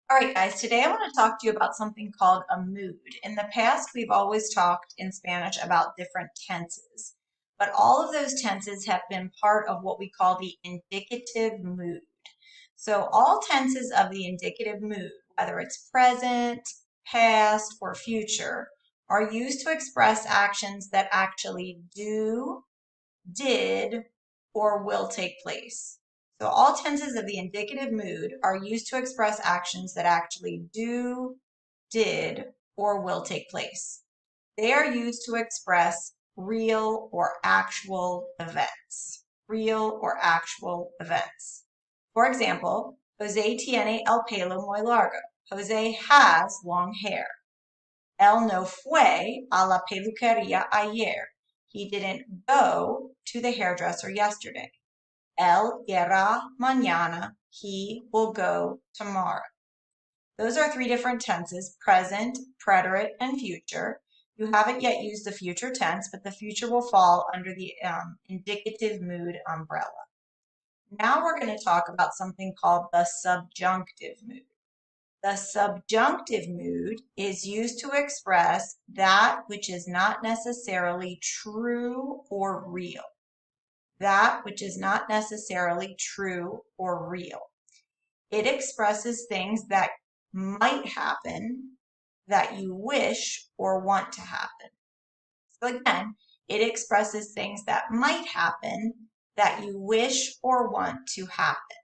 All right, guys, today I want to talk to you about something called a mood. In the past, we've always talked in Spanish about different tenses, but all of those tenses have been part of what we call the indicative mood. So, all tenses of the indicative mood, whether it's present, past, or future, are used to express actions that actually do, did, or will take place. So all tenses of the indicative mood are used to express actions that actually do, did, or will take place. They are used to express real or actual events. Real or actual events. For example, Jose tiene el pelo muy largo. Jose has long hair. Él no fue a la peluquería ayer. He didn't go to the hairdresser yesterday. Él irá mañana. He will go tomorrow. Those are three different tenses, present, preterite, and future. You haven't yet used the future tense, but the future will fall under the indicative mood umbrella. Now we're going to talk about something called the subjunctive mood. The subjunctive mood is used to express that which is not necessarily true or real. That which is not necessarily true or real. It expresses things that might happen that you wish or want to happen. So again, it expresses things that might happen that you wish or want to happen.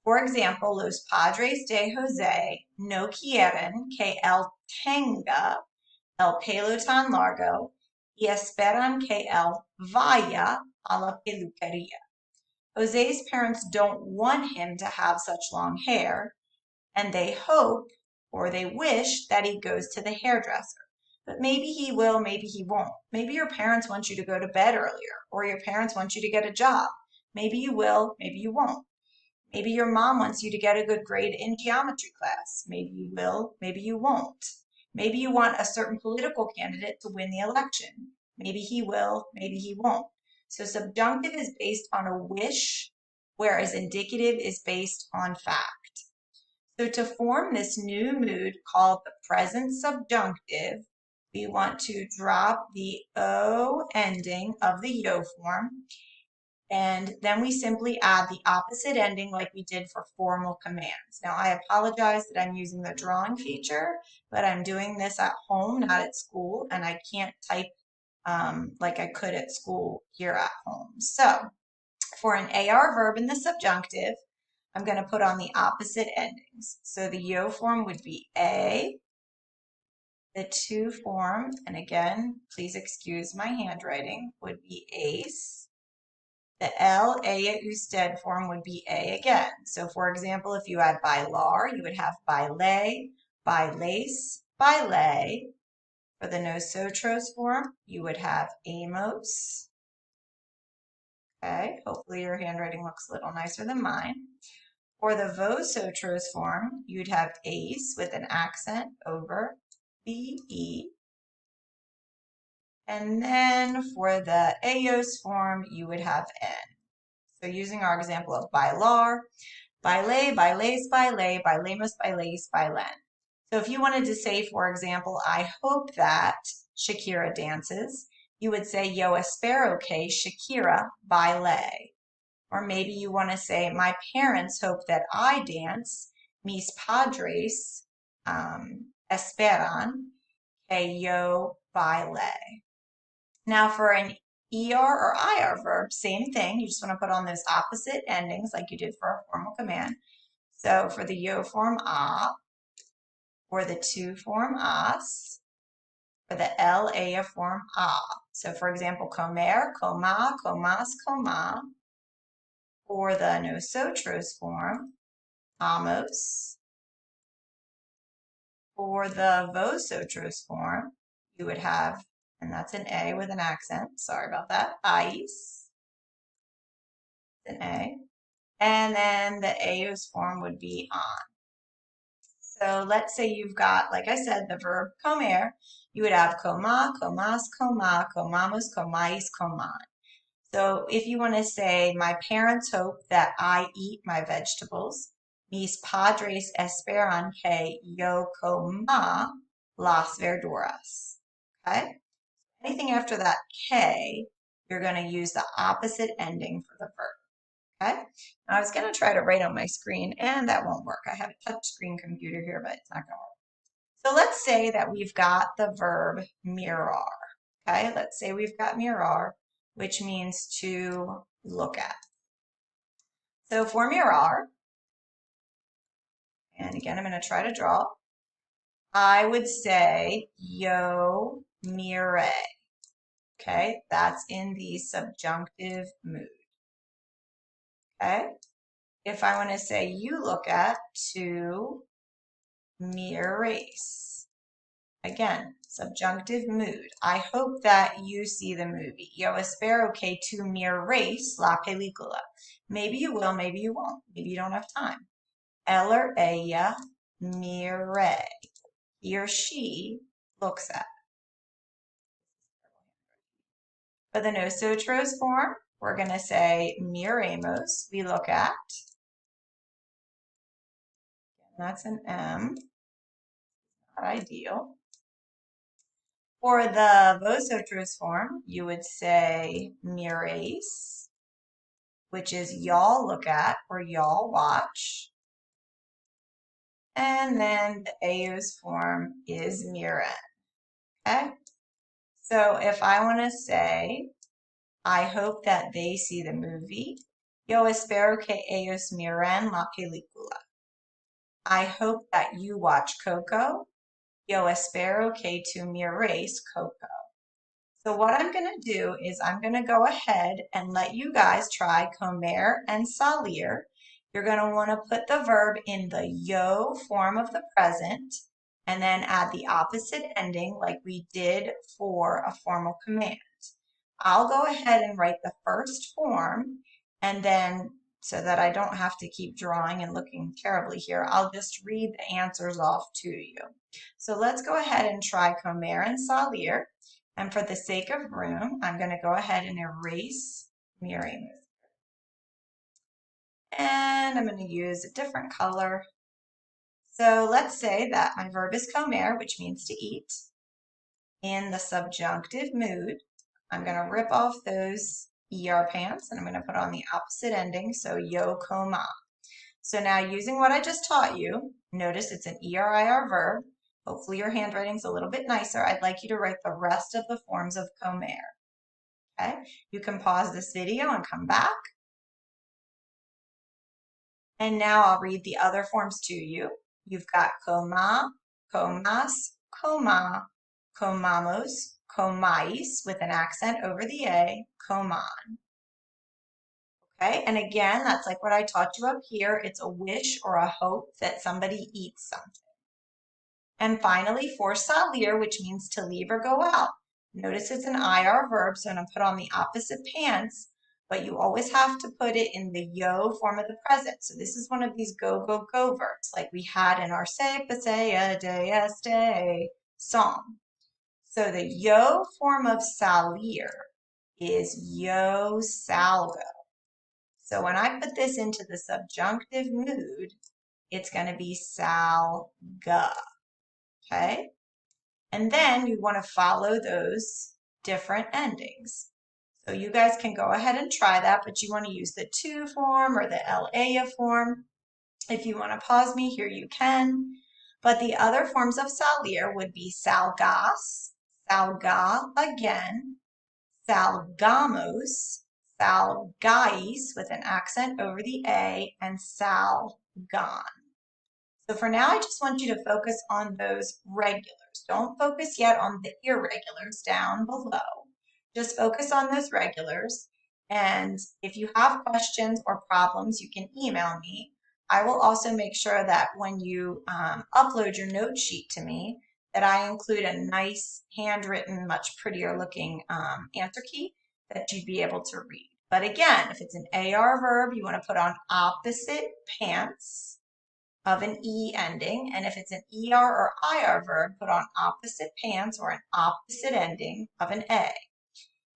For example, los padres de Jose no quieren que él tenga el pelo tan largo y esperan que él vaya a la peluquería. Jose's parents don't want him to have such long hair, and they hope or they wish that he goes to the hairdresser. But maybe he will, maybe he won't. Maybe your parents want you to go to bed earlier, or your parents want you to get a job. Maybe you will, maybe you won't. Maybe your mom wants you to get a good grade in geometry class. Maybe you will, maybe you won't. Maybe you want a certain political candidate to win the election. Maybe he will, maybe he won't. So subjunctive is based on a wish, whereas indicative is based on fact. So to form this new mood called the present subjunctive, we want to drop the O ending of the yo form, and then we simply add the opposite ending like we did for formal commands. Now, I apologize that I'm using the drawing feature, but I'm doing this at home, not at school, and I can't type like I could at school here at home. So, for an AR verb in the subjunctive, I'm going to put on the opposite endings. So the yo form would be a, the to form, and again, please excuse my handwriting, would be ace. The L, A usted form would be A again. So for example, if you had bailar, you would have baile, bailes, baile. For the nosotros form, you would have amos. Okay, hopefully your handwriting looks a little nicer than mine. For the vosotros form, you'd have ace with an accent over the E. And then for the ellos form, you would have N. So using our example of bailar, baile, bailes, baile, bailemos, bailes, bailen. So if you wanted to say, for example, I hope that Shakira dances, you would say, yo espero que Shakira baile. Or maybe you want to say, my parents hope that I dance, mis padres esperan que yo baile. Now for an ER or IR verb, same thing. You just want to put on those opposite endings like you did for a formal command. So for the yo form, a, for the to form, as, for the LA form, a. So for example, comer, coma, comas, coma. For the nosotros form, amos. For the vosotros form, you would have, and that's an A with an accent, sorry about that, ice, an A. And then the ellos form would be on. So let's say you've got, like I said, the verb comer. You would have coma, comas, coma, comamos, comais, coman. So if you want to say, my parents hope that I eat my vegetables, Mis padres esperan que yo coma las verduras. Okay? Anything after that K, you're going to use the opposite ending for the verb. Okay? Now I was going to try to write on my screen, and that won't work. I have a touch screen computer here, but it's not going to work. So let's say that we've got the verb mirar. Okay? Let's say we've got mirar, which means to look at. So for mirar, and again, I'm going to try to draw, I would say yo mire. Okay? That's in the subjunctive mood. Okay? If I want to say you look at, to mires. Again, subjunctive mood. I hope that you see the movie. Yo espero que tú mires la película. Maybe you will, maybe you won't. Maybe you don't have time. Él or ella mire. He or she looks at. For the nosotros form, we're going to say miremos, we look at. That's an M. Not ideal. For the vosotros form, you would say miréis, which is y'all look at or y'all watch. And then the ellos form is miren. Okay? So if I want to say, I hope that they see the movie, yo espero que ellos miren la película. I hope that you watch Coco. Yo espero que tú mires Coco. So what I'm going to do is I'm going to go ahead and let you guys try comer and salir. You're going to want to put the verb in the yo form of the present and then add the opposite ending like we did for a formal command. I'll go ahead and write the first form, and then so that I don't have to keep drawing and looking terribly here, I'll just read the answers off to you. So let's go ahead and try comer and salir. And for the sake of room, I'm going to go ahead and erase mirroring. And I'm going to use a different color. So let's say that my verb is comer, which means to eat. In the subjunctive mood, I'm going to rip off those ER pants and I'm going to put on the opposite ending, so yo coma. So now using what I just taught you, notice it's an ER-IR verb. Hopefully your handwriting's a little bit nicer. I'd like you to write the rest of the forms of comer. Okay? You can pause this video and come back. And now I'll read the other forms to you. You've got coma, comas, coma, comamos, comais with an accent over the A, coman. Okay, and again, that's like what I taught you up here. It's a wish or a hope that somebody eats something. And finally, for salir, which means to leave or go out. Notice it's an IR verb, so I'm going to put on the opposite pants, but you always have to put it in the yo form of the present. So this is one of these go, go, go verbs like we had in our se, pasea, de, este song. So the yo form of salir is yo salgo. So when I put this into the subjunctive mood, it's going to be salga. Okay? And then you want to follow those different endings. So you guys can go ahead and try that, but you want to use the to form or the LA form. If you want to pause me here, you can. But the other forms of salir would be salgas, salga again, salgamos, salgais with an accent over the A, and salgan. So for now, I just want you to focus on those regulars. Don't focus yet on the irregulars down below. Just focus on those regulars. And if you have questions or problems, you can email me. I will also make sure that when you upload your note sheet to me, that I include a nice handwritten, much prettier looking answer key that you'd be able to read. But again, if it's an AR verb, you want to put on opposite pants of an E ending. And if it's an ER or IR verb, put on opposite pants or an opposite ending of an A.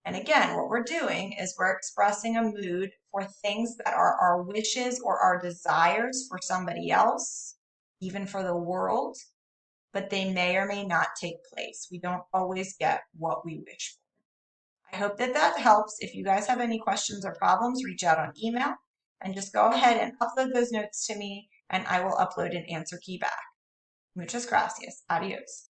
And again, what we're doing is we're expressing a mood for things that are our wishes or our desires for somebody else, even for the world, but they may or may not take place. We don't always get what we wish for. I hope that that helps. If you guys have any questions or problems, reach out on email and just go ahead and upload those notes to me and I will upload an answer key back. Muchas gracias. Adios.